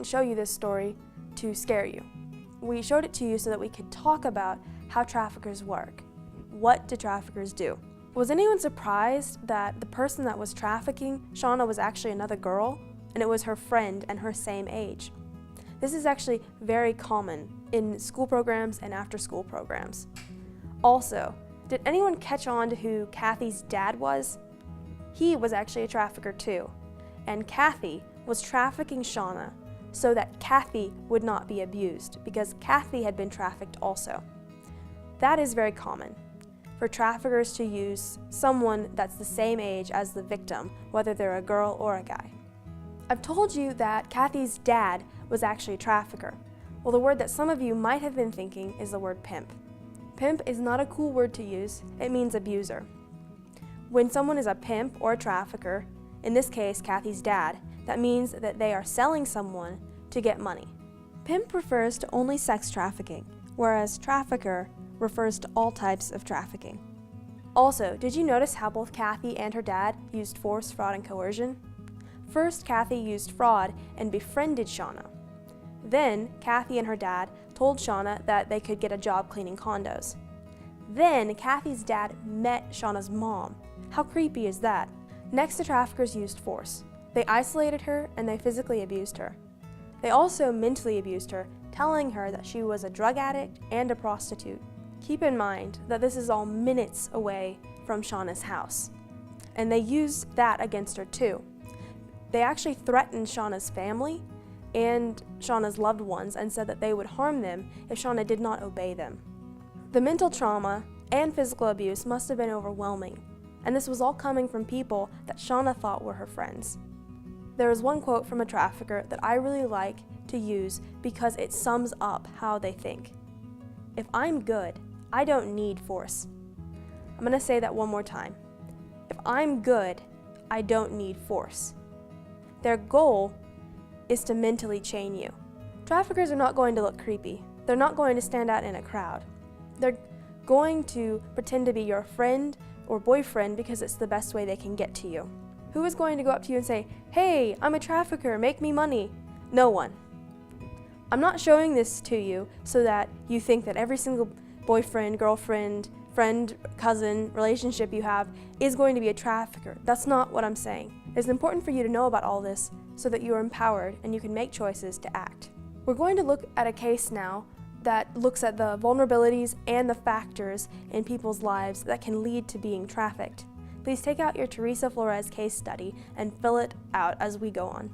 didn't show you this story to scare you. We showed it to you so that we could talk about how traffickers work. What do traffickers do? Was anyone surprised that the person that was trafficking Shauna was actually another girl, and it was her friend and her same age? This is actually very common in school programs and after-school programs. Also, did anyone catch on to who Kathy's dad was? He was actually a trafficker too, and Kathy was trafficking Shauna so that Kathy would not be abused, because Kathy had been trafficked also. That is very common, for traffickers to use someone that's the same age as the victim, whether they're a girl or a guy. I've told you that Kathy's dad was actually a trafficker. Well, the word that some of you might have been thinking is the word pimp. Pimp is not a cool word to use, it means abuser. When someone is a pimp or a trafficker, in this case Kathy's dad, that means that they are selling someone to get money. Pimp refers to only sex trafficking, whereas trafficker refers to all types of trafficking. Also, did you notice how both Kathy and her dad used force, fraud, and coercion? First, Kathy used fraud and befriended Shauna. Then, Kathy and her dad told Shauna that they could get a job cleaning condos. Then, Kathy's dad met Shauna's mom. How creepy is that? Next, the traffickers used force. They isolated her and they physically abused her. They also mentally abused her, telling her that she was a drug addict and a prostitute. Keep in mind that this is all minutes away from Shauna's house, and they used that against her too. They actually threatened Shauna's family and Shauna's loved ones and said that they would harm them if Shauna did not obey them. The mental trauma and physical abuse must have been overwhelming, and this was all coming from people that Shauna thought were her friends. There is one quote from a trafficker that I really like to use because it sums up how they think. If I'm good, I don't need force. I'm going to say that one more time. If I'm good, I don't need force. Their goal is to mentally chain you. Traffickers are not going to look creepy. They're not going to stand out in a crowd. They're going to pretend to be your friend or boyfriend because it's the best way they can get to you. Who is going to go up to you and say, "Hey, I'm a trafficker, make me money"? No one. I'm not showing this to you so that you think that every single boyfriend, girlfriend, friend, cousin, relationship you have is going to be a trafficker. That's not what I'm saying. It's important for you to know about all this so that you are empowered and you can make choices to act. We're going to look at a case now that looks at the vulnerabilities and the factors in people's lives that can lead to being trafficked. Please take out your Teresa Flores case study and fill it out as we go on.